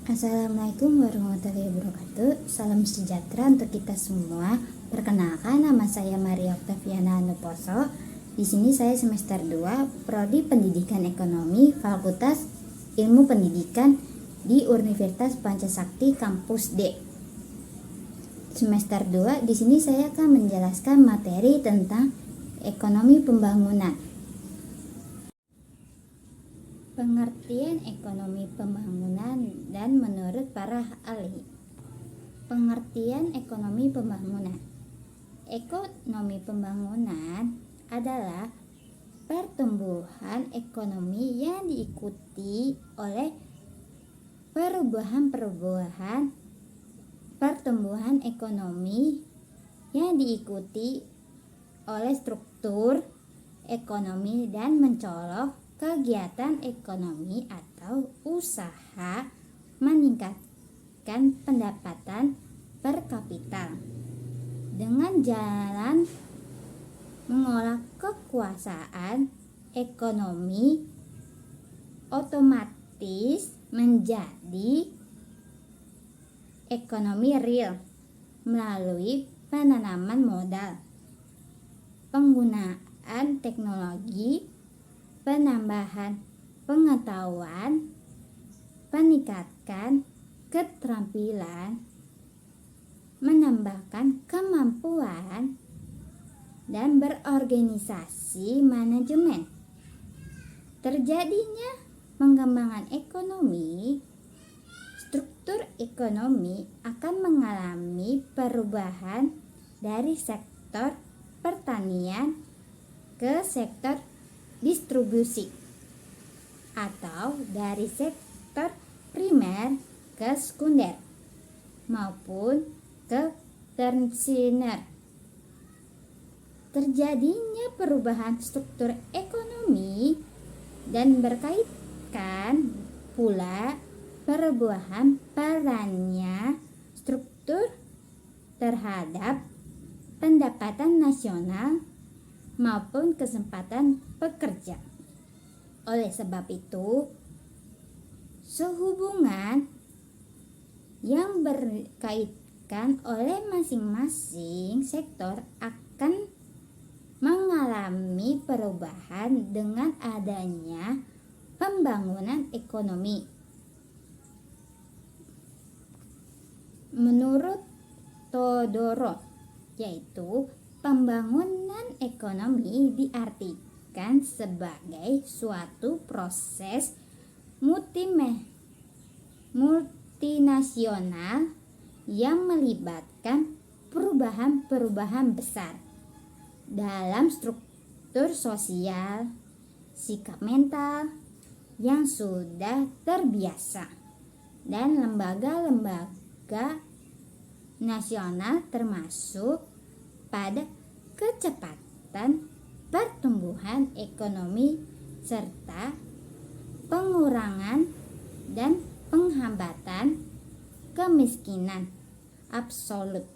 Assalamualaikum warahmatullahi wabarakatuh. Salam sejahtera untuk kita semua. Perkenalkan, nama saya Maria Oktaviana Nuposo. Di sini saya semester 2, Prodi Pendidikan Ekonomi, Fakultas Ilmu Pendidikan di Universitas Pancasakti Kampus D. Semester 2, di sini saya akan menjelaskan materi tentang ekonomi pembangunan. Pengertian ekonomi pembangunan dan menurut para ahli. Pengertian ekonomi pembangunan. Ekonomi pembangunan adalah pertumbuhan ekonomi yang diikuti oleh pertumbuhan ekonomi yang diikuti oleh struktur ekonomi dan mencolok kegiatan ekonomi atau usaha meningkatkan pendapatan per kapita dengan jalan mengolah kekuasaan ekonomi otomatis menjadi ekonomi real melalui penanaman modal, penggunaan teknologi, penambahan pengetahuan, peningkatan keterampilan, menambahkan kemampuan, dan berorganisasi manajemen. Terjadinya pengembangan ekonomi, struktur ekonomi akan mengalami perubahan dari sektor pertanian ke sektor distribusi atau dari sektor primer ke sekunder maupun ke tersier. Terjadinya perubahan struktur ekonomi dan berkaitan pula perubahan perannya struktur terhadap pendapatan nasional maupun kesempatan pekerja. Oleh sebab itu, sehubungan yang berkaitkan oleh masing-masing sektor akan mengalami perubahan dengan adanya pembangunan ekonomi. Menurut Todorov, yaitu pembangunan ekonomi diartikan sebagai suatu proses multinasional yang melibatkan perubahan-perubahan besar dalam struktur sosial, sikap mental yang sudah terbiasa, dan lembaga-lembaga nasional termasuk pada kecepatan pertumbuhan ekonomi serta pengurangan dan penghambatan kemiskinan absolut.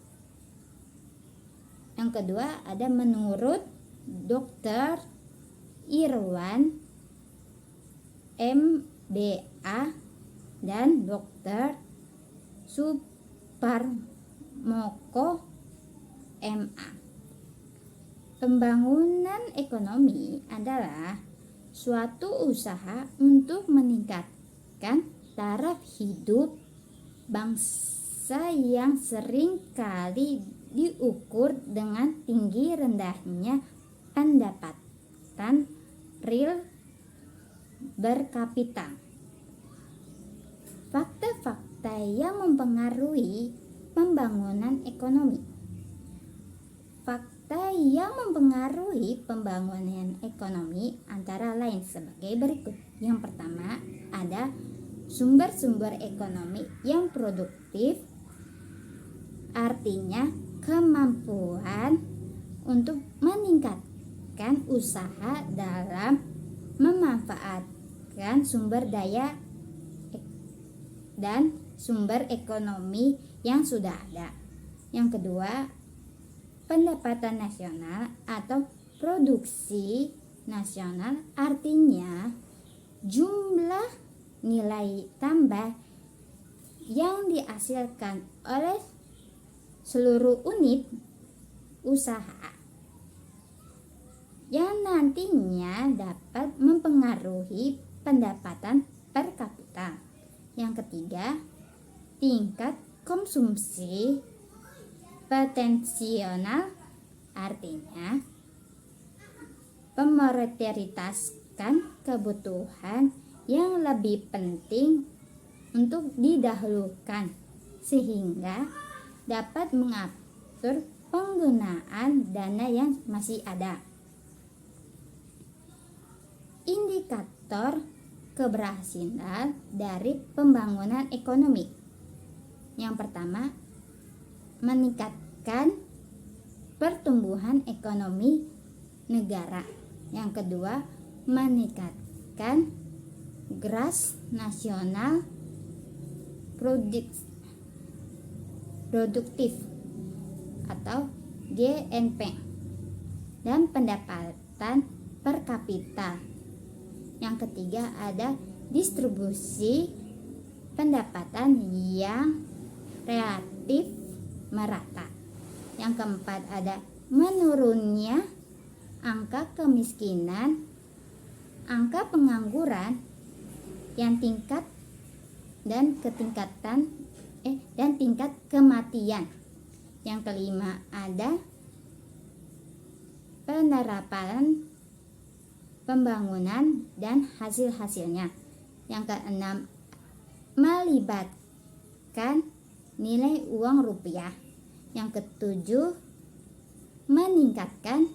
Yang kedua ada menurut Dr. Irwan MBA dan Dr. Suparmoko MA. Pembangunan ekonomi adalah suatu usaha untuk meningkatkan taraf hidup bangsa yang sering kali diukur dengan tinggi rendahnya pendapatan real berkapita. Fakta-fakta yang mempengaruhi pembangunan ekonomi. Fakta yang mempengaruhi pembangunan ekonomi antara lain sebagai berikut. Yang pertama, ada sumber-sumber ekonomi yang produktif, artinya kemampuan untuk meningkatkan usaha dalam memanfaatkan sumber daya dan sumber ekonomi yang sudah ada. Yang kedua, pendapatan nasional atau produksi nasional, artinya jumlah nilai tambah yang dihasilkan oleh seluruh unit usaha yang nantinya dapat mempengaruhi pendapatan per kapita. Yang ketiga, tingkat konsumsi potensial, artinya memprioritaskan kebutuhan yang lebih penting untuk didahulukan sehingga dapat mengatur penggunaan dana yang masih ada. Indikator keberhasilan dari pembangunan ekonomi. Yang pertama, meningkatkan pertumbuhan ekonomi negara. Yang kedua, meningkatkan gross nasional produktif atau GNP dan pendapatan per kapita. Yang ketiga ada distribusi pendapatan yang relatif merata. Yang keempat ada menurunnya angka kemiskinan, angka pengangguran yang tingkat dan tingkat kematian. Yang kelima ada penerapan pembangunan dan hasil-hasilnya. Yang keenam, melibatkan nilai uang rupiah. Yang ketujuh, meningkatkan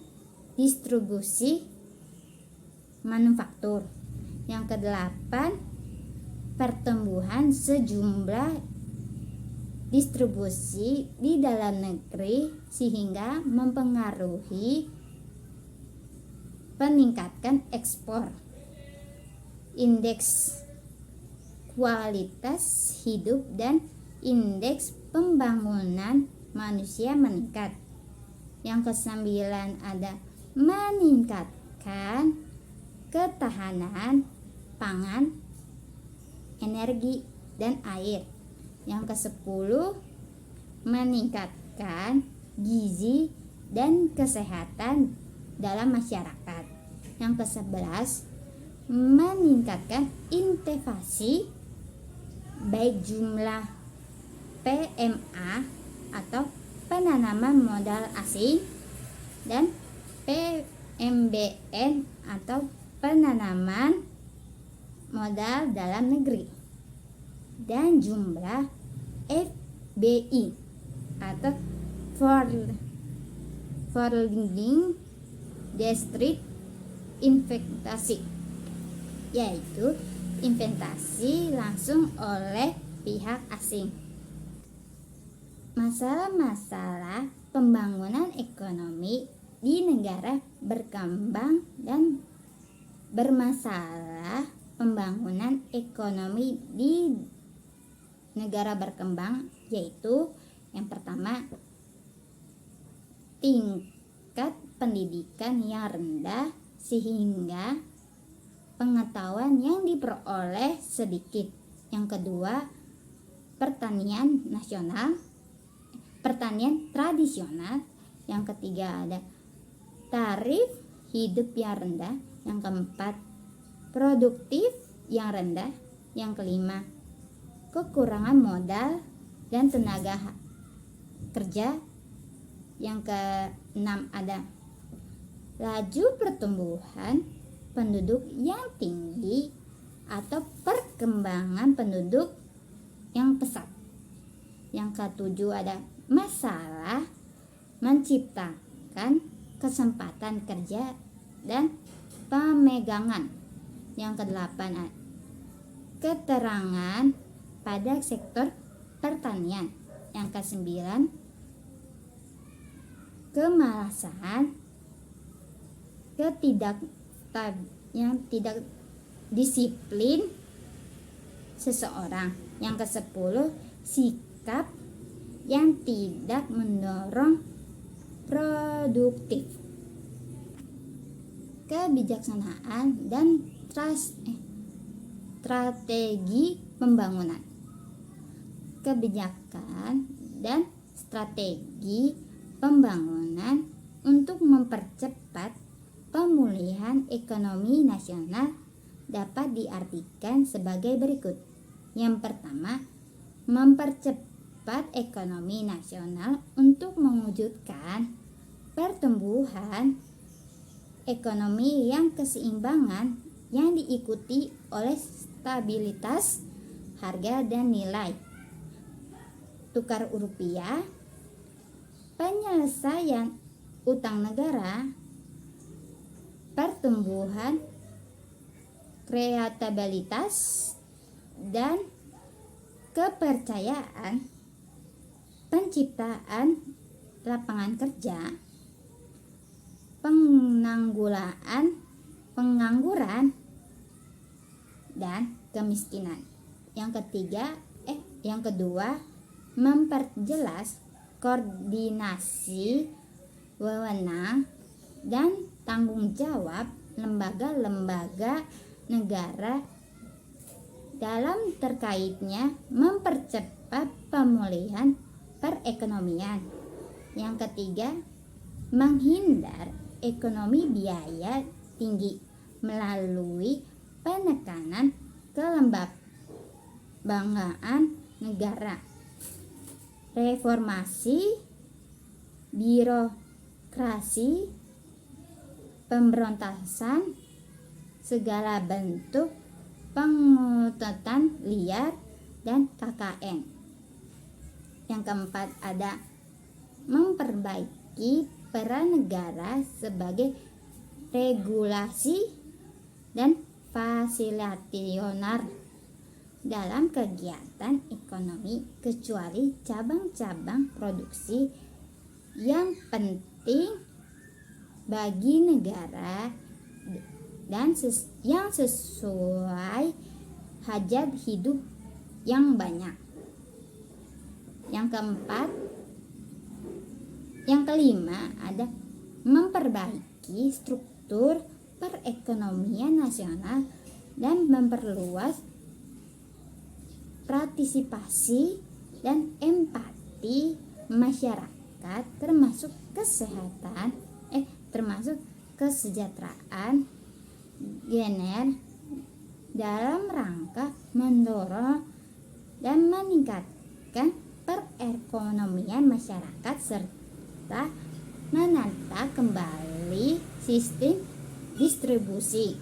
distribusi manufaktur. Yang kedelapan, pertumbuhan sejumlah distribusi di dalam negeri sehingga mempengaruhi peningkatan ekspor. Indeks kualitas hidup dan indeks pembangunan manusia meningkat. Yang kesembilan ada meningkatkan ketahanan pangan, energi, dan air. Yang kesepuluh, meningkatkan gizi dan kesehatan dalam masyarakat. Yang ke-11, meningkatkan investasi baik jumlah PMA atau penanaman modal asing dan PMBN atau penanaman modal dalam negeri, dan jumlah FBI atau foreign direct investasi, yaitu investasi langsung oleh pihak asing. Masalah-masalah pembangunan ekonomi di negara berkembang dan bermasalah pembangunan ekonomi di negara berkembang, yaitu yang pertama, tingkat pendidikan yang rendah sehingga pengetahuan yang diperoleh sedikit. Yang kedua, pertanian tradisional. Yang ketiga ada tarif hidup yang rendah. Yang keempat, produktif yang rendah. Yang kelima, kekurangan modal dan tenaga kerja. Yang keenam ada laju pertumbuhan penduduk yang tinggi atau perkembangan penduduk yang pesat. Yang ketujuh ada masalah menciptakan kesempatan kerja dan pemegangan. Yang kedelapan, keterangan pada sektor pertanian. Yang kesembilan, kemalasan, yang tidak disiplin seseorang. Yang kesepuluh, sikap yang tidak mendorong produktif. Kebijaksanaan dan strategi pembangunan. kebijakan dan strategi pembangunan untuk mempercepat pemulihan ekonomi nasional dapat diartikan sebagai berikut. Yang pertama, mempercepat ekonomi nasional untuk mewujudkan pertumbuhan ekonomi yang keseimbangan yang diikuti oleh stabilitas harga dan nilai tukar rupiah, penyelesaian utang negara, pertumbuhan kreativitas dan kepercayaan, penciptaan lapangan kerja, pengangguran dan kemiskinan. Yang kedua, memperjelas koordinasi wewenang dan tanggung jawab lembaga-lembaga negara dalam terkaitnya mempercepat pemulihan perekonomian. Yang ketiga, menghindar ekonomi biaya tinggi melalui penekanan kelembagaan negara, reformasi birokrasi, pemberontakan segala bentuk pengututan liar dan KKN. Yang keempat, ada memperbaiki peran negara sebagai regulasi dan fasilitator dalam kegiatan ekonomi kecuali cabang-cabang produksi yang penting bagi negara dan yang sesuai hajat hidup yang banyak. Yang kelima ada memperbaiki struktur perekonomian nasional dan memperluas partisipasi dan empati masyarakat termasuk kesejahteraan gender dalam rangka mendorong dan meningkatkan perekonomian masyarakat serta menata kembali sistem distribusi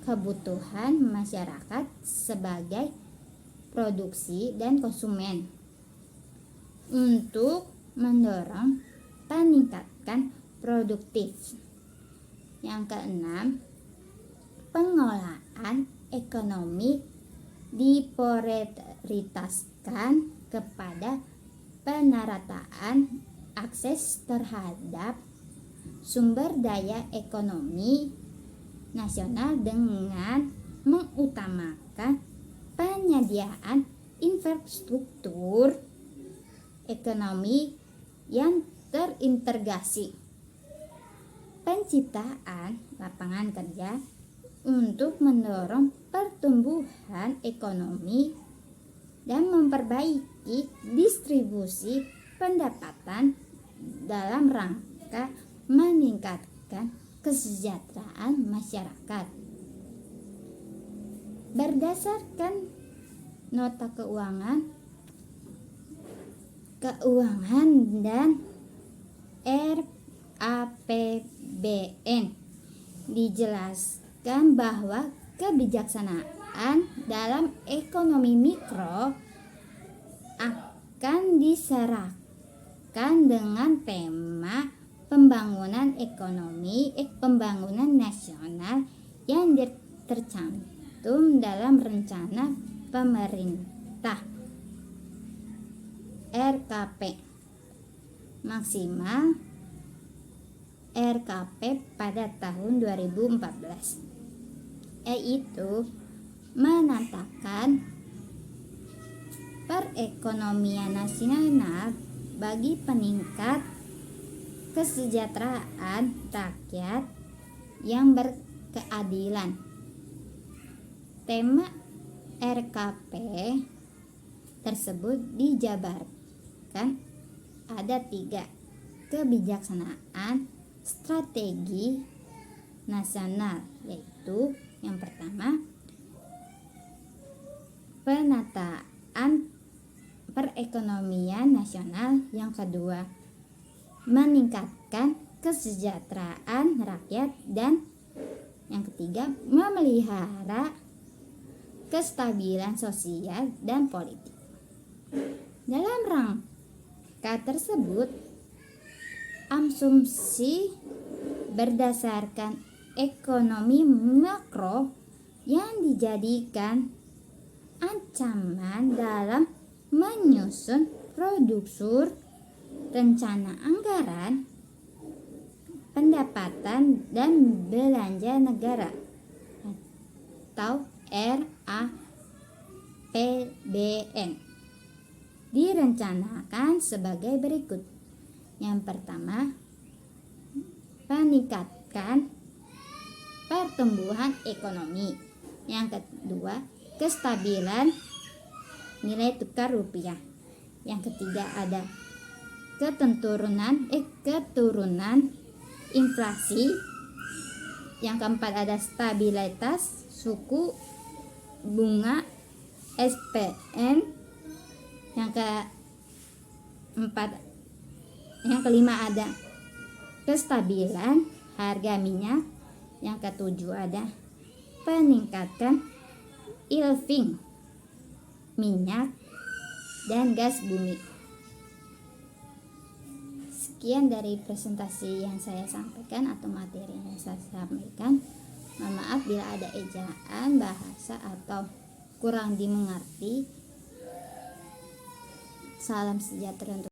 kebutuhan masyarakat sebagai produksi dan konsumen untuk mendorong peningkatan produktif. Yang keenam, pengelolaan ekonomi diprioritaskan kepada penerataan akses terhadap sumber daya ekonomi nasional dengan mengutamakan penyediaan infrastruktur ekonomi yang terintegrasi, penciptaan lapangan kerja untuk mendorong pertumbuhan ekonomi dan memperbaiki distribusi pendapatan dalam rangka meningkatkan kesejahteraan masyarakat. Berdasarkan nota keuangan dan RAPBN dijelaskan bahwa kebijaksanaan dalam ekonomi mikro akan diserahkan dengan tema pembangunan nasional yang tercantum dalam rencana pemerintah RKP maksimal RKP pada tahun 2014, yaitu menatakan perekonomian nasional bagi peningkat kesejahteraan rakyat yang berkeadilan. Tema RKP tersebut dijabarkan ada 3 kebijaksanaan strategi nasional, yaitu yang pertama penataan perekonomian nasional, yang kedua meningkatkan kesejahteraan rakyat, dan yang ketiga memelihara kestabilan sosial dan politik. Dalam rangka tersebut, asumsi berdasarkan ekonomi makro yang dijadikan ancaman dalam menyusun produksi rencana anggaran pendapatan dan belanja negara atau RAPBN direncanakan sebagai berikut. Yang pertama, meningkatkan pertumbuhan ekonomi. Yang kedua, kestabilan nilai tukar rupiah. Yang ketiga ada keturunan inflasi. Yang keempat ada stabilitas suku bunga SPN. Yang kelima ada kestabilan harga minyak. Yang ketujuh ada peningkatan ilfing minyak dan gas bumi. Sekian dari presentasi yang saya sampaikan atau materi yang saya sampaikan. Mohon maaf bila ada ejaan, bahasa atau kurang dimengerti. Salam sejahtera untuk